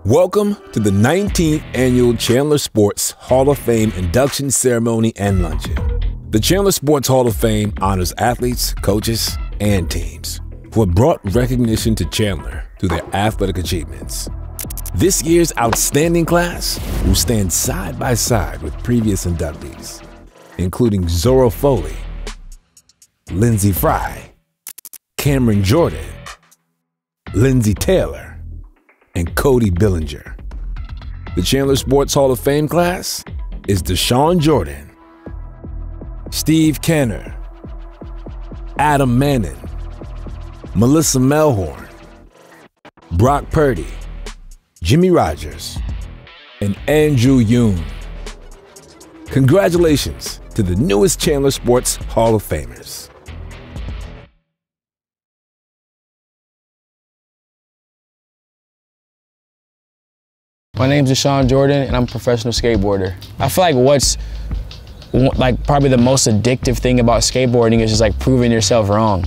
Welcome to the 19th Annual Chandler Sports Hall of Fame Induction Ceremony and Luncheon. The Chandler Sports Hall of Fame honors athletes, coaches, and teams who have brought recognition to Chandler through their athletic achievements. This year's outstanding class will stand side by side with previous inductees, including Zora Foley, Lindsey Fry, Cameron Jordan, Lindsey Taylor, and Cody Billinger. The Chandler Sports Hall of Fame class is Deshaun Jordan, Steve Canner, Adam Manning, Melissa Melhorn, Brock Purdy, Jimmy Rogers, and Andrew Yoon. Congratulations to the newest Chandler Sports Hall of Famers. My name's Deshaun Jordan, and I'm a professional skateboarder. I feel like what's probably the most addictive thing about skateboarding is just proving yourself wrong.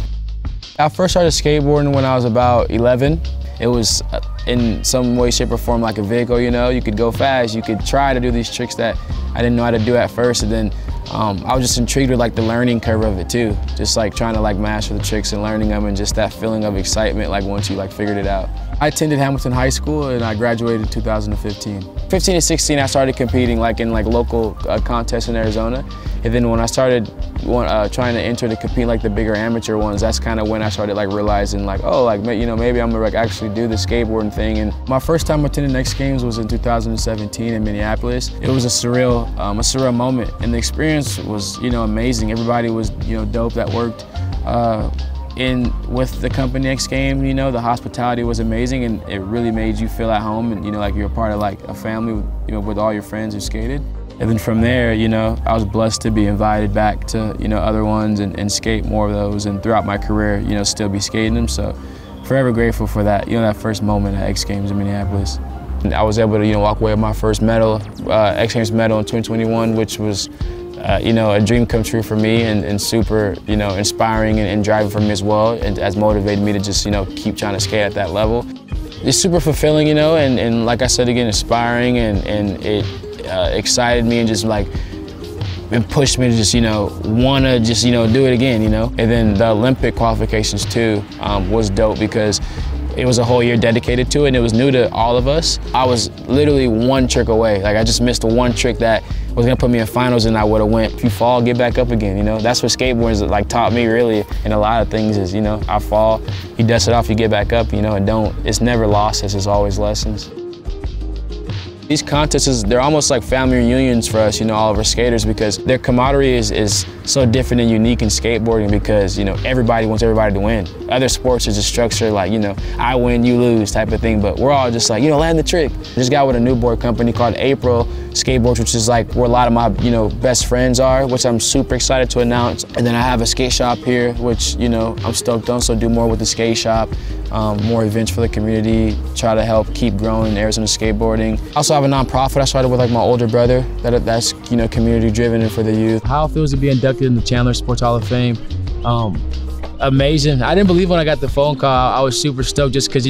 I first started skateboarding when I was about 11. It was in some way, shape, or form like a vehicle, you know? You could go fast, you could try to do these tricks that I didn't know how to do at first, and then I was just intrigued with the learning curve of it too. Just trying to master the tricks and learning them, and just that feeling of excitement once you figured it out. I attended Hamilton High School and I graduated in 2015. 15 and 16 I started competing in local contests in Arizona. And then when I started trying to enter to compete the bigger amateur ones, that's kind of when I started realizing maybe I'm gonna actually do the skateboarding thing. And my first time attending X Games was in 2017 in Minneapolis. It was a surreal moment, and the experience was amazing. Everybody was dope that worked with the company X Games. The hospitality was amazing, and it really made you feel at home, and you're a part of a family with all your friends who skated. And then from there, I was blessed to be invited back to other ones and skate more of those, and throughout my career still be skating them. So forever grateful for that that first moment at X Games in Minneapolis. And I was able to walk away with my first medal, X Games medal in 2021, which was a dream come true for me, and super, inspiring and driving for me as well, and has motivated me to just, keep trying to skate at that level. It's super fulfilling, and like I said again, inspiring, and it excited me and just and pushed me to just, want to just, do it again, And then the Olympic qualifications too was dope, because it was a whole year dedicated to it, and it was new to all of us. I was literally one trick away. I just missed the one trick that was gonna put me in finals, and I would have went. If you fall, get back up again, That's what skateboarding taught me really, and a lot of things is, I fall, you dust it off, you get back up, and it's never losses, it's always lessons. These contests, they're almost like family reunions for us, all of our skaters, because their camaraderie is so different and unique in skateboarding, because, everybody wants everybody to win. Other sports is just structured I win, you lose type of thing, but we're all just land the trick. I just got with a new board company called April Skateboards, which is where a lot of my, best friends are, which I'm super excited to announce. And then I have a skate shop here, which, I'm stoked on, so do more with the skate shop, more events for the community, try to help keep growing Arizona skateboarding. I also have a nonprofit I started with my older brother that's community driven and for the youth. How it feels to be inducted in the Chandler Sports Hall of Fame. Amazing. I didn't believe when I got the phone call. I was super stoked, just because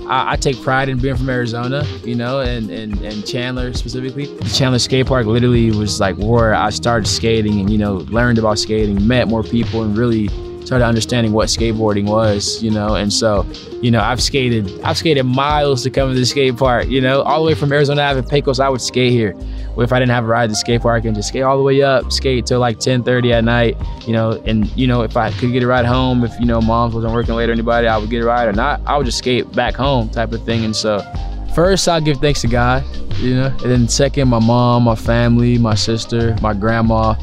I take pride in being from Arizona, and Chandler specifically. The Chandler skate park literally was where I started skating, and learned about skating, met more people, and really started understanding what skateboarding was, and so, I've skated miles to come to the skate park, all the way from Arizona Ave and Pecos. I would skate here. If I didn't have a ride to the skate park, and just skate all the way up, skate till 10:30 at night, and if I could get a ride home, if Mom's wasn't working late or anybody, I would get a ride, or not, I would just skate back home type of thing. And so first I'll give thanks to God, and then second, my mom, my family, my sister, my grandma,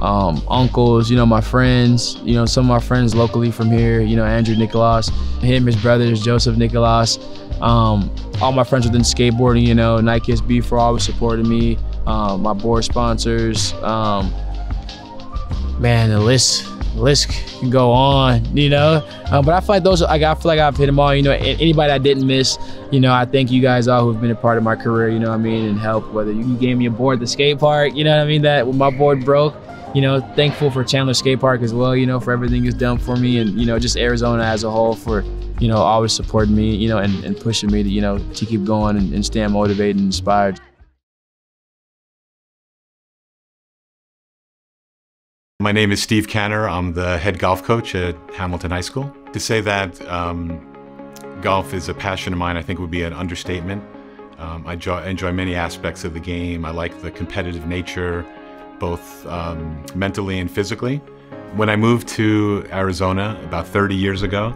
uncles, my friends, some of my friends locally from here, Andrew Nicholas, him, his brothers, Joseph Nicholas, all my friends within skateboarding, Nike SB for always supporting me, my board sponsors, man, the list can go on, but I feel I feel like I've hit them all, anybody I didn't miss, I thank you guys all who've been a part of my career, and helped, whether you gave me a board at the skate park, that when my board broke, thankful for Chandler Skate Park as well, for everything it's done for me, and, just Arizona as a whole for always supporting me, and pushing me to, to keep going and staying motivated and inspired. My name is Steve Canner. I'm the head golf coach at Hamilton High School. To say that golf is a passion of mine, I think would be an understatement. I enjoy many aspects of the game. I like the competitive nature, both mentally and physically. When I moved to Arizona about 30 years ago,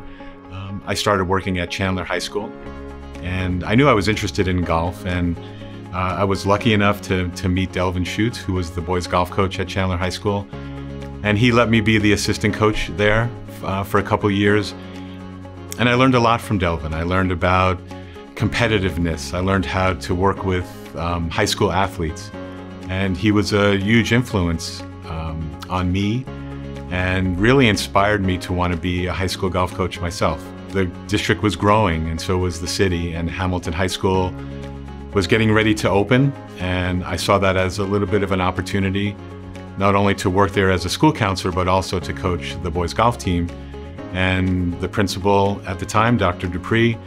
I started working at Chandler High School. And I knew I was interested in golf, and I was lucky enough to meet Delvin Schutz, who was the boys golf coach at Chandler High School. And he let me be the assistant coach there for a couple years. And I learned a lot from Delvin. I learned about competitiveness. I learned how to work with high school athletes. And he was a huge influence on me and really inspired me to want to be a high school golf coach myself. The district was growing, and so was the city, and Hamilton High School was getting ready to open, and I saw that as a little bit of an opportunity not only to work there as a school counselor, but also to coach the boys golf team. And the principal at the time, Dr. Dupree,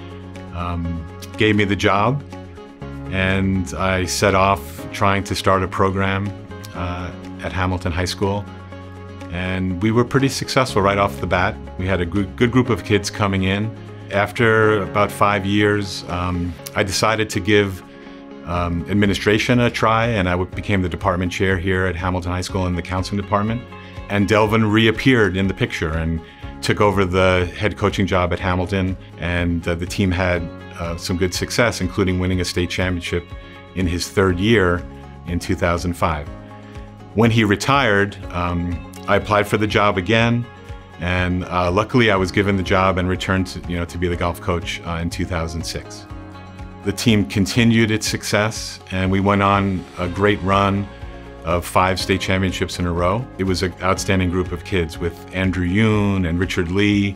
gave me the job, and I set off trying to start a program at Hamilton High School. And we were pretty successful right off the bat. We had a good group of kids coming in. After about 5 years, I decided to give administration a try, and I became the department chair here at Hamilton High School in the counseling department. And Delvin reappeared in the picture and took over the head coaching job at Hamilton, and the team had some good success, including winning a state championship in his third year in 2005. When he retired, I applied for the job again, and luckily I was given the job and returned to be the golf coach in 2006. The team continued its success, and we went on a great run of 5 state championships in a row. It was an outstanding group of kids with Andrew Yoon and Richard Lee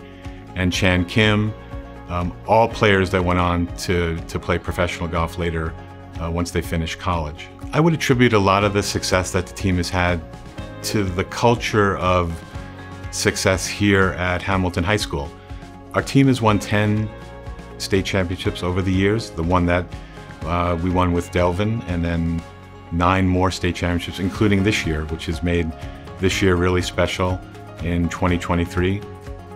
and Chan Kim, all players that went on to play professional golf later once they finished college. I would attribute a lot of the success that the team has had to the culture of success here at Hamilton High School. Our team has won 10 state championships over the years, the one that we won with Delvin, and then 9 more state championships, including this year, which has made this year really special in 2023.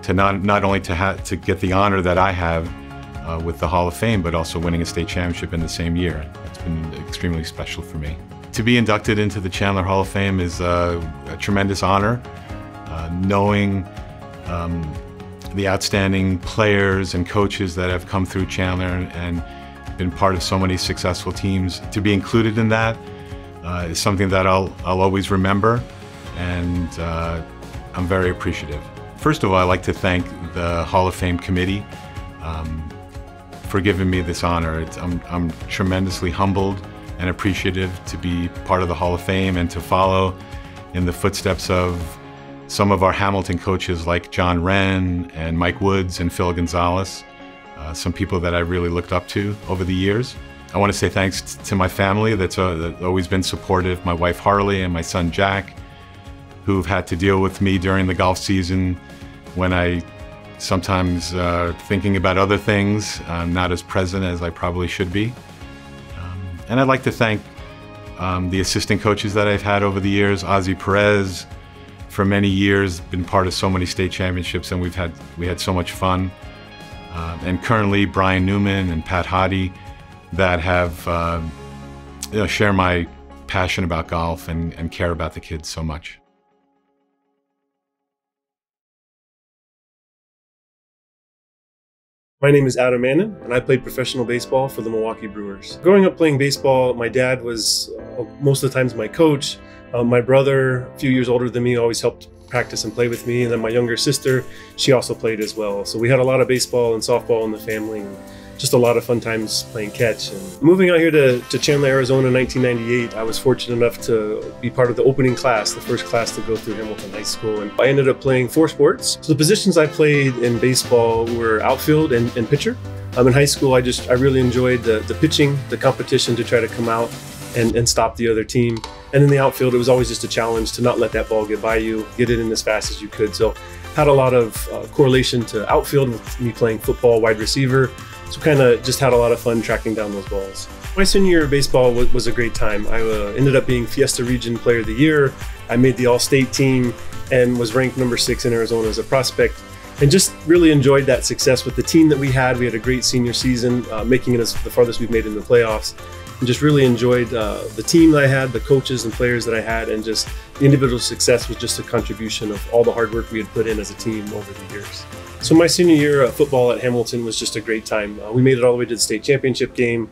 To not only to get the honor that I have with the Hall of Fame, but also winning a state championship in the same year. It's been extremely special for me. To be inducted into the Chandler Hall of Fame is a tremendous honor. Knowing the outstanding players and coaches that have come through Chandler and been part of so many successful teams, to be included in that is something that I'll always remember, and I'm very appreciative. First of all, I'd like to thank the Hall of Fame committee for giving me this honor. I'm tremendously humbled and appreciative to be part of the Hall of Fame and to follow in the footsteps of some of our Hamilton coaches like John Wren and Mike Woods and Phil Gonzalez, some people that I really looked up to over the years. I want to say thanks to my family that's always been supportive, my wife Harley and my son Jack, who've had to deal with me during the golf season when I sometimes thinking about other things, not as present as I probably should be. And I'd like to thank the assistant coaches that I've had over the years. Ozzie Perez, for many years, been part of so many state championships, and we had so much fun. And currently Brian Newman and Pat Hoddy that have share my passion about golf and care about the kids so much. My name is Adam Mannon, and I played professional baseball for the Milwaukee Brewers. Growing up playing baseball, my dad was most of the times my coach. My brother, a few years older than me, always helped practice and play with me. And then my younger sister, she also played as well. So we had a lot of baseball and softball in the family, and just a lot of fun times playing catch. And moving out here to Chandler, Arizona in 1998, I was fortunate enough to be part of the opening class, the first class to go through Hamilton High School. And I ended up playing 4 sports. So the positions I played in baseball were outfield and pitcher. In high school, I really enjoyed the pitching, the competition to try to come out and stop the other team. And in the outfield, it was always just a challenge to not let that ball get by you, get it in as fast as you could. So had a lot of correlation to outfield with me playing football, wide receiver. So kind of just had a lot of fun tracking down those balls. My senior year of baseball was a great time. I ended up being Fiesta Region Player of the Year. I made the All-State team and was ranked number 6 in Arizona as a prospect. And just really enjoyed that success with the team that we had. We had a great senior season, making it as the farthest we've made in the playoffs. And just really enjoyed the team that I had, the coaches and players that I had, and just the individual success was just a contribution of all the hard work we had put in as a team over the years. So my senior year of football at Hamilton was just a great time. We made it all the way to the state championship game.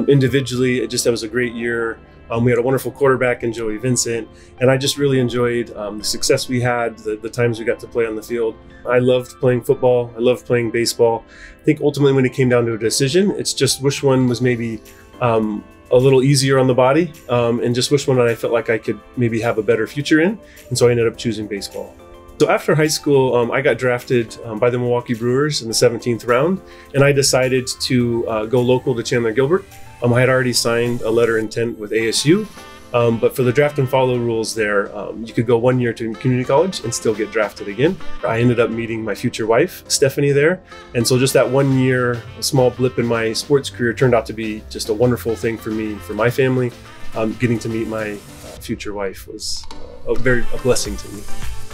Individually, that was a great year. We had a wonderful quarterback in Joey Vincent, and I just really enjoyed the success we had, the times we got to play on the field. I loved playing football. I loved playing baseball. I think ultimately when it came down to a decision, it's just which one was maybe a little easier on the body, and just which one I felt like I could maybe have a better future in. And so I ended up choosing baseball. So after high school, I got drafted by the Milwaukee Brewers in the 17th round, and I decided to go local to Chandler Gilbert. I had already signed a letter of intent with ASU, but for the draft and follow rules there, you could go 1 year to community college and still get drafted again. I ended up meeting my future wife, Stephanie, there. And so just that 1 year, a small blip in my sports career turned out to be just a wonderful thing for me, for my family. Getting to meet my future wife was a blessing to me.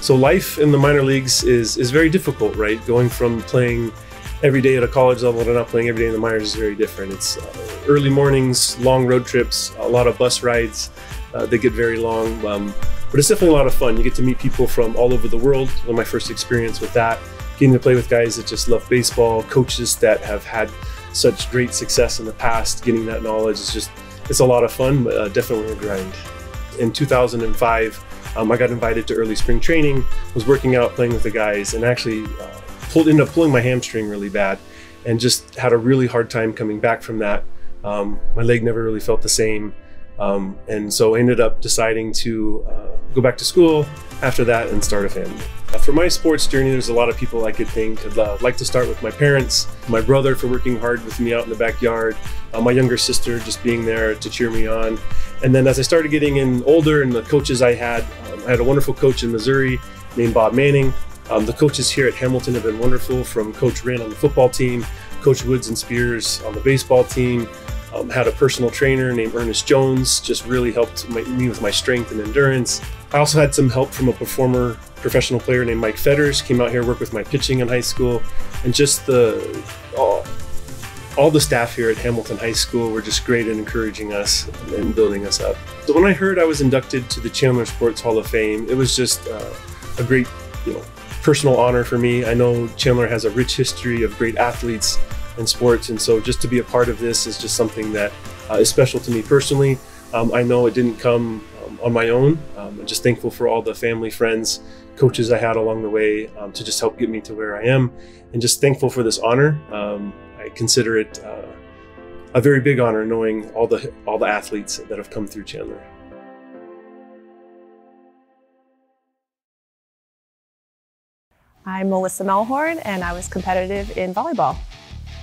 So life in the minor leagues is very difficult, right? Going from playing every day at a college level to not playing every day in the minors is very different. It's early mornings, long road trips, a lot of bus rides. They get very long, but it's definitely a lot of fun. You get to meet people from all over the world. My first experience with that, getting to play with guys that just love baseball, coaches that have had such great success in the past, getting that knowledge it's a lot of fun, but definitely a grind. In 2005, I got invited to early spring training, was working out, playing with the guys, and actually ended up pulling my hamstring really bad and just had a really hard time coming back from that. My leg never really felt the same. And so I ended up deciding to go back to school after that and start a family. For my sports journey, there's a lot of people I could think. I'd like to start with my parents, my brother for working hard with me out in the backyard, my younger sister just being there to cheer me on. And then as I started getting in older and the coaches I had a wonderful coach in Missouri named Bob Manning. The coaches here at Hamilton have been wonderful, from Coach Wren on the football team, Coach Woods and Spears on the baseball team. Had a personal trainer named Ernest Jones, just really helped me with my strength and endurance. I also had some help from a former professional player named Mike Fetters, came out here, worked with my pitching in high school, and just all the staff here at Hamilton High School were just great at encouraging us and building us up. So when I heard I was inducted to the Chandler Sports Hall of Fame, it was just a great, personal honor for me. I know Chandler has a rich history of great athletes and sports, and so just to be a part of this is just something that is special to me personally. I know it didn't come on my own. I'm just thankful for all the family, friends, coaches I had along the way to just help get me to where I am, and just thankful for this honor. I consider it a very big honor, knowing all the athletes that have come through Chandler. I'm Melissa Melhorn, and I was competitive in volleyball.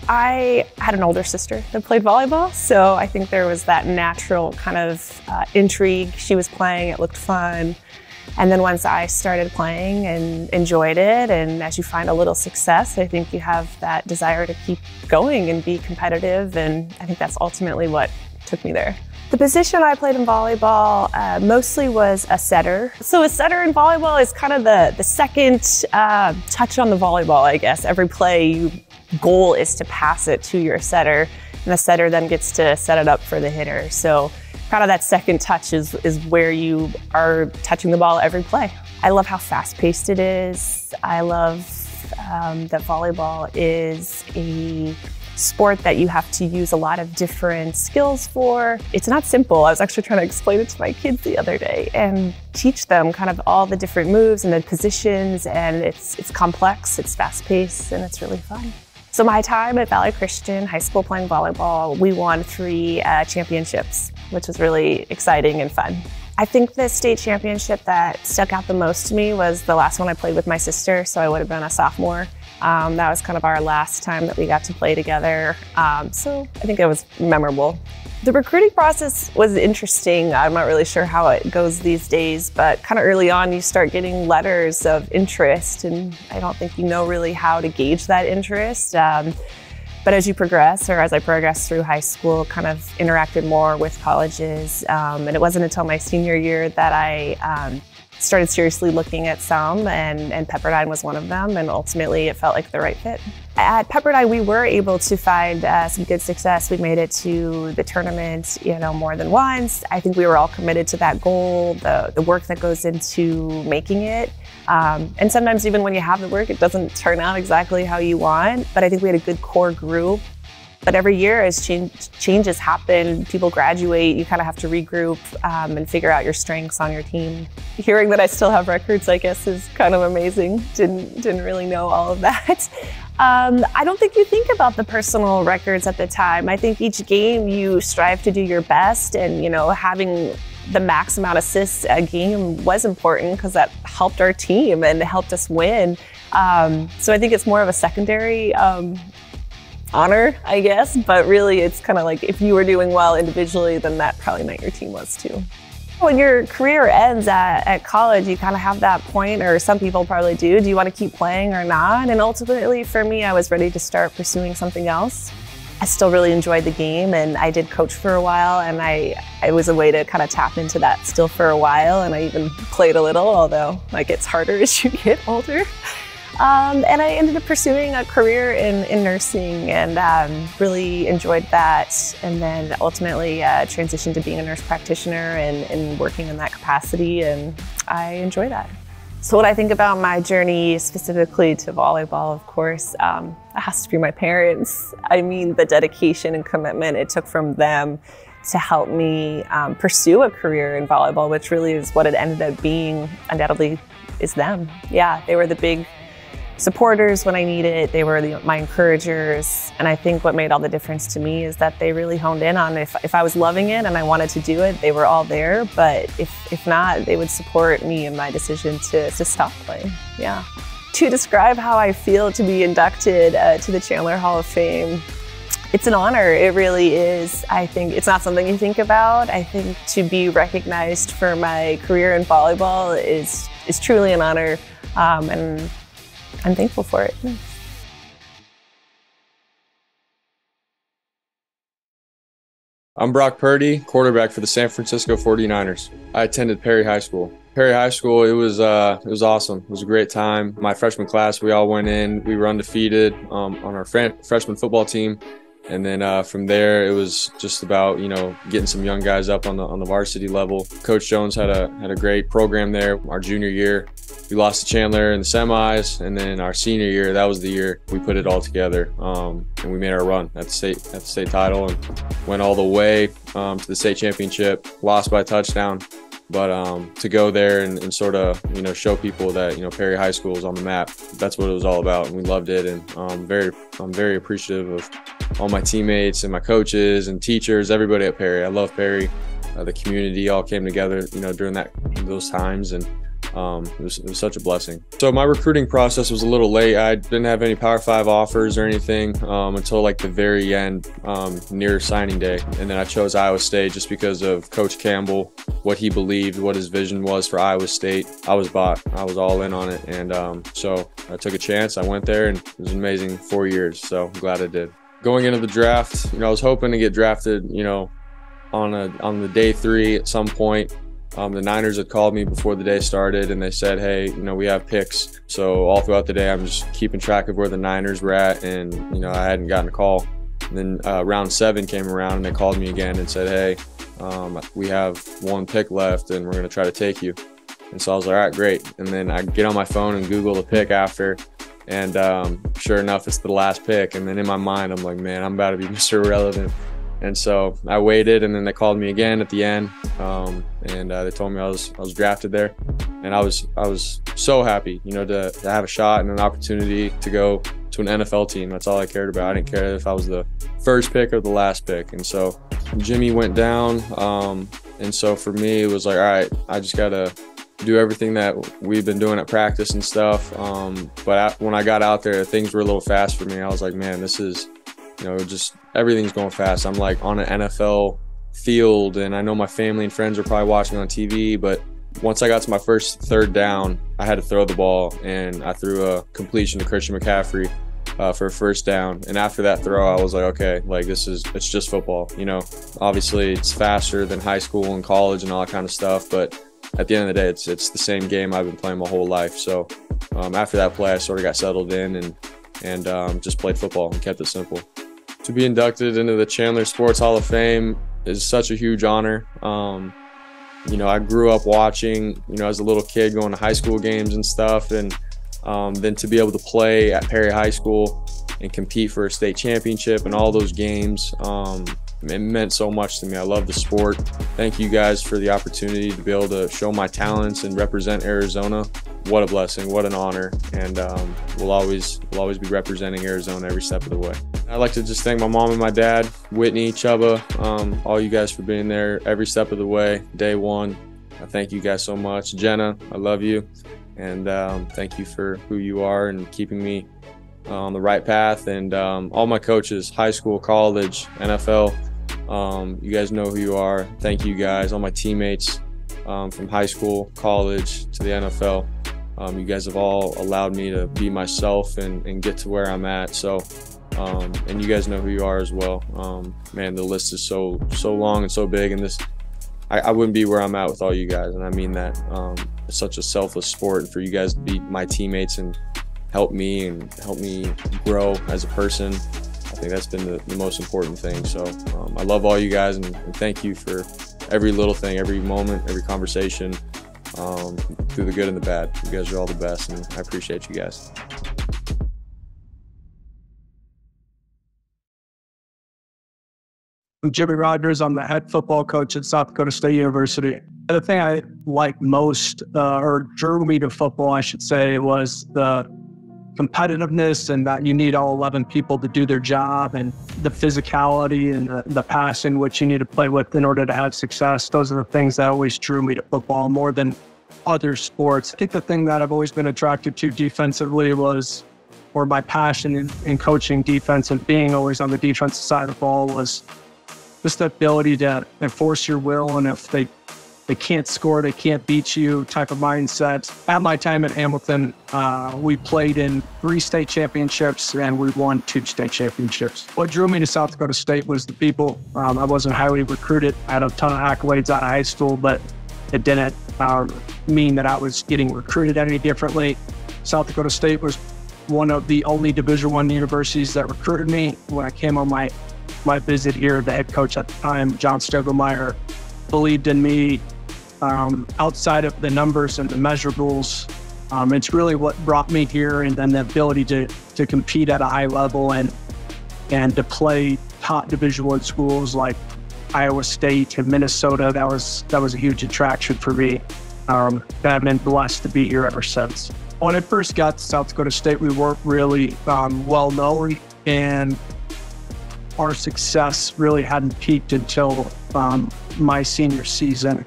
I had an older sister that played volleyball, so I think there was that natural kind of intrigue. She was playing, it looked fun. And then once I started playing and enjoyed it, and as you find a little success, I think you have that desire to keep going and be competitive, and I think that's ultimately what took me there. The position I played in volleyball mostly was a setter. So a setter in volleyball is kind of the second touch on the volleyball, I guess. Every play, goal is to pass it to your setter, and the setter then gets to set it up for the hitter. So kind of that second touch is where you are touching the ball every play. I love how fast-paced it is. I love that volleyball is a sport that you have to use a lot of different skills for. It's not simple. I was actually trying to explain it to my kids the other day and teach them kind of all the different moves and the positions, and it's complex, it's fast-paced, and it's really fun. So my time at Valley Christian High School playing volleyball, we won 3 championships, which was really exciting and fun. I think the state championship that stuck out the most to me was the last one I played with my sister, so I would have been a sophomore. That was kind of our last time that we got to play together, so I think it was memorable. The recruiting process was interesting. I'm not really sure how it goes these days, but kind of early on you start getting letters of interest, and I don't think you know really how to gauge that interest. But as you progress, or as I progressed through high school, kind of interacted more with colleges. And it wasn't until my senior year that I started seriously looking at some, and Pepperdine was one of them, and ultimately it felt like the right fit. At Pepperdine, we were able to find some good success. We made it to the tournament, more than once. I think we were all committed to that goal, the work that goes into making it. And sometimes even when you have the work, it doesn't turn out exactly how you want, but I think we had a good core group. But every year as changes happen, people graduate, you kind of have to regroup and figure out your strengths on your team. Hearing that I still have records, I guess, is kind of amazing. Didn't really know all of that. I don't think you think about the personal records at the time. I think each game you strive to do your best, and having the max amount of assists a game was important because that helped our team and helped us win. So I think it's more of a secondary honor, I guess, but really it's kind of like if you were doing well individually, then that probably meant your team was too. When your career ends at college, you kind of have that point, or some people probably do you want to keep playing or not? And ultimately for me, I was ready to start pursuing something else. I still really enjoyed the game, and I did coach for a while, and it was a way to kind of tap into that still for a while, and I even played a little, although it gets harder as you get older. And I ended up pursuing a career in nursing, and really enjoyed that. And then ultimately transitioned to being a nurse practitioner and working in that capacity, and I enjoy that. So what I think about my journey specifically to volleyball, of course, it has to be my parents. I mean, the dedication and commitment it took from them to help me pursue a career in volleyball, which really is what it ended up being, undoubtedly, is them. Yeah, they were the big supporters when I needed it. They were my encouragers. And I think what made all the difference to me is that they really honed in on if I was loving it and I wanted to do it, they were all there. But if not, they would support me in my decision to stop playing. Yeah. To describe how I feel to be inducted to the Chandler Hall of Fame, it's an honor. It really is. I think it's not something you think about. I think to be recognized for my career in volleyball is truly an honor. And I'm thankful for it. I'm Brock Purdy, quarterback for the San Francisco 49ers. I attended Perry High School. Perry High School, it was awesome. It was a great time. My freshman class, we all went in. We were undefeated on our freshman football team. And then from there, it was just about, getting some young guys up on the varsity level. Coach Jones had a great program there. Our junior year, we lost to Chandler in the semis, and then our senior year, that was the year we put it all together, and we made our run at the state title and went all the way to the state championship. Lost by a touchdown, but to go there and sort of show people that Perry High School is on the map. That's what it was all about, and we loved it. And I'm very appreciative of all my teammates and my coaches and teachers, everybody at Perry. I love Perry. The community all came together, during those times, and it was such a blessing. So my recruiting process was a little late. I didn't have any Power 5 offers or anything until the very end, near signing day. And then I chose Iowa State just because of Coach Campbell, what he believed, what his vision was for Iowa State. I was bought. I was all in on it. And so I took a chance. I went there, and it was an amazing 4 years. So I'm glad I did. Going into the draft, I was hoping to get drafted, on the day 3 at some point. The Niners had called me before the day started, and they said, hey, we have picks. So all throughout the day, I'm just keeping track of where the Niners were at, and, I hadn't gotten a call. And then round 7 came around, and they called me again and said, hey, we have 1 pick left, and we're going to try to take you. And so I was like, all right, great. And then I get on my phone and Google the pick after, and sure enough, it's the last pick. And then in my mind, I'm like, man, I'm about to be Mr. Irrelevant. And so I waited, and then they called me again at the end, and they told me I was drafted there, and I was so happy, to have a shot and an opportunity to go to an NFL team. That's all I cared about. I didn't care if I was the first pick or the last pick. And so Jimmy went down, and so for me, it was like, all right, I just gotta do everything that we've been doing at practice and stuff. But when I got out there, things were a little fast for me. I was like, man, this is, just everything's going fast. I'm like on an NFL field, and I know my family and friends were probably watching on TV, but once I got to my first third down, I had to throw the ball, and I threw a completion to Christian McCaffrey for a first down. And after that throw, I was like, okay, like it's just football. You know, obviously it's faster than high school and college and all that kind of stuff, but at the end of the day, it's the same game I've been playing my whole life. So after that play, I sort of got settled in and just played football and kept it simple. To be inducted into the Chandler Sports Hall of Fame is such a huge honor. You know, I grew up watching, you know, as a little kid going to high school games and stuff, and then to be able to play at Perry High School and compete for a state championship and all those games, it meant so much to me. I love the sport. Thank you guys for the opportunity to be able to show my talents and represent Arizona. What a blessing, what an honor, and we'll always be representing Arizona every step of the way. I'd like to just thank my mom and my dad, Whitney, Chubba, all you guys for being there every step of the way, day one. I thank you guys so much. Jenna, I love you, and thank you for who you are and keeping me on the right path. And all my coaches, high school, college, NFL, you guys know who you are. Thank you guys. All my teammates from high school, college to the NFL. You guys have all allowed me to be myself and get to where I'm at. So, and you guys know who you are as well. Man, the list is so long and so big, and I wouldn't be where I'm at with all you guys, and I mean that. It's such a selfless sport, and for you guys to be my teammates and help me grow as a person, I think that's been the most important thing. So I love all you guys, and thank you for every little thing, every moment, every conversation, through the good and the bad. You guys are all the best, and I appreciate you guys. I'm Jimmy Rogers. I'm the head football coach at South Dakota State University. The thing I liked most, or drew me to football, I should say, was the competitiveness, and that you need all 11 people to do their job, and the physicality and the passion which you need to play with in order to have success. Those are the things that always drew me to football more than other sports. I think the thing that I've always been attracted to defensively was, or my passion in coaching defense and being always on the defensive side of the ball, was just the ability to enforce your will, and if they can't score, they can't beat you type of mindset. At my time at Hamilton, we played in 3 state championships and we won 2 state championships. What drew me to South Dakota State was the people. I wasn't highly recruited. I had a ton of accolades out of high school, but it didn't mean that I was getting recruited any differently. South Dakota State was one of the only Division I universities that recruited me. When I came on my visit here, the head coach at the time, John Stogelmeyer, believed in me. Outside of the numbers and the measurables, it's really what brought me here, and then the ability to compete at a high level and to play top Division I schools like Iowa State and Minnesota. That was a huge attraction for me. I've been blessed to be here ever since. When I first got to South Dakota State, we weren't really well known, and our success really hadn't peaked until my senior season.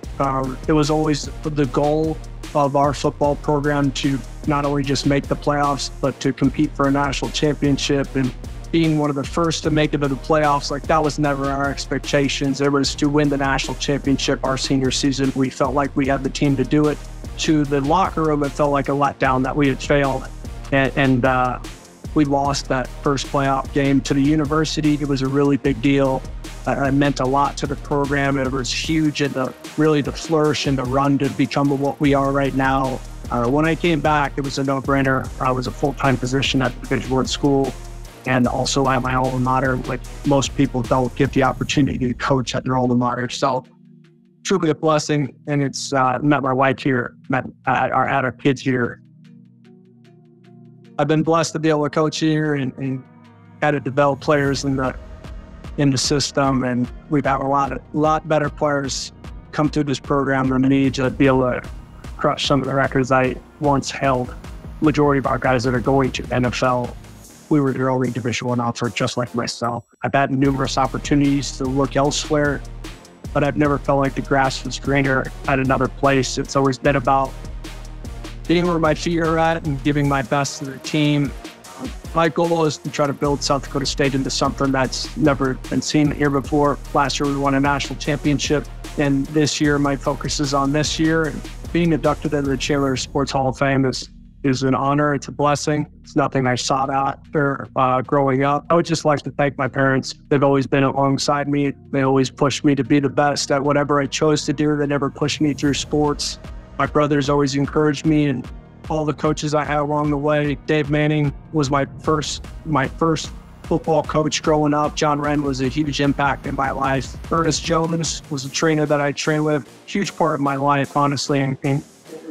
It was always the goal of our football program to not only just make the playoffs, but to compete for a national championship. And being one of the first to make it to the playoffs, like, that was never our expectations. It was to win the national championship our senior season. We felt like we had the team to do it. To the locker room, it felt like a letdown that we had failed. And we lost that first playoff game. To the university, it was a really big deal. It meant a lot to the program. It was huge in the flourish and the run to become what we are right now. When I came back, it was a no-brainer. I was a full-time position at the Division I school, and also at my alma mater. Like, most people don't get the opportunity to coach at their alma mater. So truly a blessing. And it's met my wife here, met our kids here. I've been blessed to be able to coach here and had to develop players in the system, and we've had a lot better players come through this program than me to be able to crush some of the records I once held. Majority of our guys that are going to NFL, we were their only Division I offer, just like myself. I've had numerous opportunities to look elsewhere, but I've never felt like the grass was greener at another place. It's always been about being where my feet are at and giving my best to the team, My goal is to try to build South Dakota State into something that's never been seen here before. Last year, we won a national championship. And this year, my focus is on this year. And being inducted into the Chandler Sports Hall of Fame is an honor. It's a blessing. It's nothing I sought after growing up. I would just like to thank my parents. They've always been alongside me. They always pushed me to be the best at whatever I chose to do. They never pushed me through sports. My brothers always encouraged me, and all the coaches I had along the way. Dave Manning was my first football coach growing up. John Wren was a huge impact in my life. Ernest Jones was a trainer that I trained with. Huge part of my life, honestly, and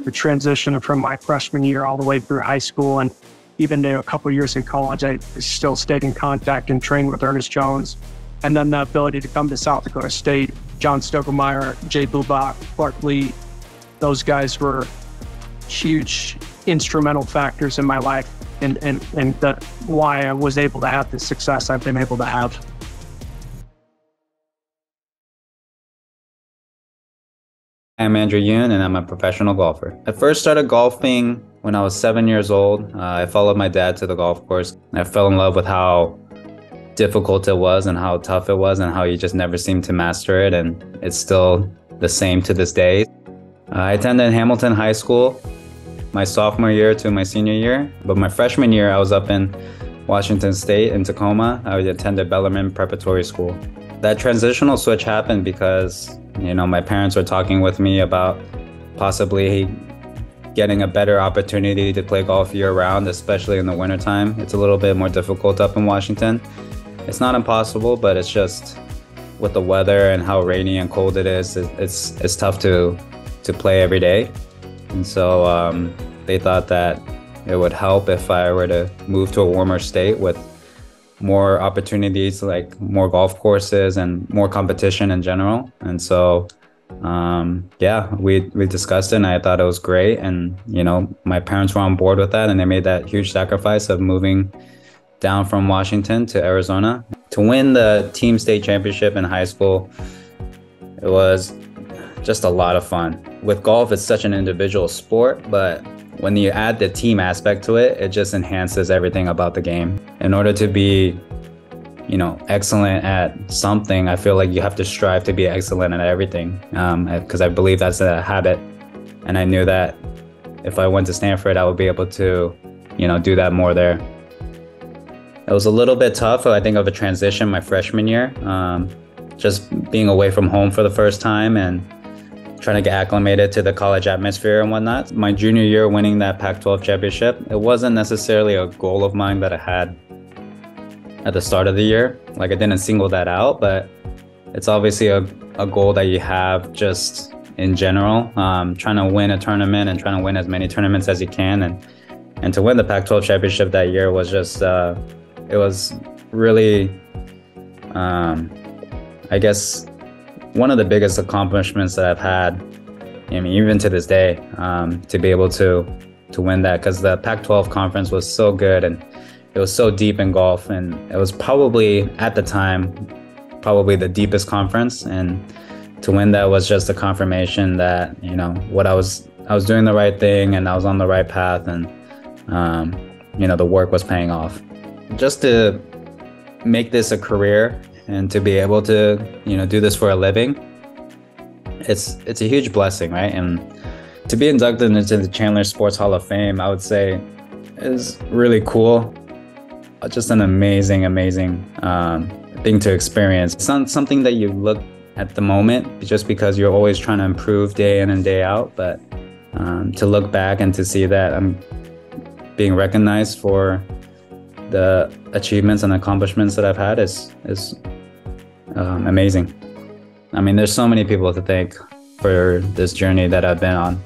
the transition from my freshman year all the way through high school. And even a couple of years in college, I still stayed in contact and trained with Ernest Jones. And then the ability to come to South Dakota State, John Stogelmeyer, Jay Bubach, Clark Lee, those guys were huge instrumental factors in my life and that why I was able to have the success I've been able to have. I'm Andrew Yoon, and I'm a professional golfer. I first started golfing when I was 7 years old. I followed my dad to the golf course. I fell in love with how difficult it was and how tough it was and how he just never seemed to master it, and it's still the same to this day. I attended Hamilton High School my sophomore year to my senior year, but my freshman year I was up in Washington State in Tacoma. I attended Bellarmine Preparatory School. That transitional switch happened because, my parents were talking with me about possibly getting a better opportunity to play golf year-round, especially in the wintertime. It's a little bit more difficult up in Washington. It's not impossible, but it's just with the weather and how rainy and cold it is, it's tough to play every day. And so they thought that it would help if I were to move to a warmer state with more opportunities, like more golf courses and more competition in general. And so, we discussed it, and I thought it was great. And, my parents were on board with that, and they made that huge sacrifice of moving down from Washington to Arizona. To win the team state championship in high school, it was just a lot of fun. With golf, it's such an individual sport, but when you add the team aspect to it, it just enhances everything about the game. In order to be, excellent at something, I feel like you have to strive to be excellent at everything, because I believe that's a habit. And I knew that if I went to Stanford, I would be able to, do that more there. It was a little bit tough, I think, of a transition my freshman year, just being away from home for the first time and trying to get acclimated to the college atmosphere and whatnot. My junior year, winning that Pac-12 championship, it wasn't necessarily a goal of mine that I had at the start of the year. Like, I didn't single that out, but it's obviously a goal that you have just in general, trying to win a tournament and trying to win as many tournaments as you can. And to win the Pac-12 championship that year was just, it was really, I guess, one of the biggest accomplishments that I've had, even to this day, to be able to win that, because the Pac-12 conference was so good and it was so deep in golf, and it was probably, at the time, the deepest conference. And to win that was just a confirmation that, what I was doing the right thing, and I was on the right path, and, the work was paying off. Just to make this a career and to be able to, do this for a living, it's a huge blessing, right? And to be inducted into the Chandler Sports Hall of Fame, I would say, is really cool. Just an amazing thing to experience. It's not something that you look at the moment just because you're always trying to improve day in and day out, but to look back and to see that I'm being recognized for the achievements and accomplishments that I've had is amazing. I mean, there's so many people to thank for this journey that I've been on.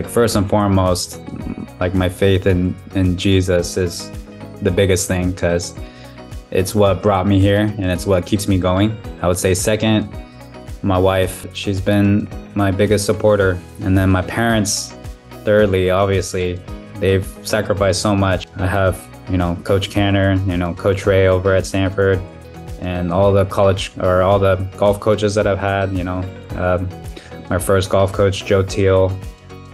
First and foremost, my faith in Jesus is the biggest thing, because it's what brought me here and it's what keeps me going. I would say second, my wife, she's been my biggest supporter. And then my parents, thirdly, obviously, they've sacrificed so much. I have, Coach Canner, Coach Ray over at Stanford, and all the golf coaches that I've had, my first golf coach, Joe Teal,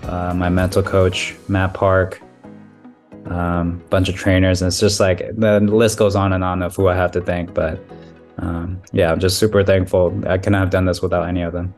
my mental coach, Matt Park, bunch of trainers, and it's just like the list goes on and on of who I have to thank. But yeah, I'm just super thankful. I couldn't have done this without any of them.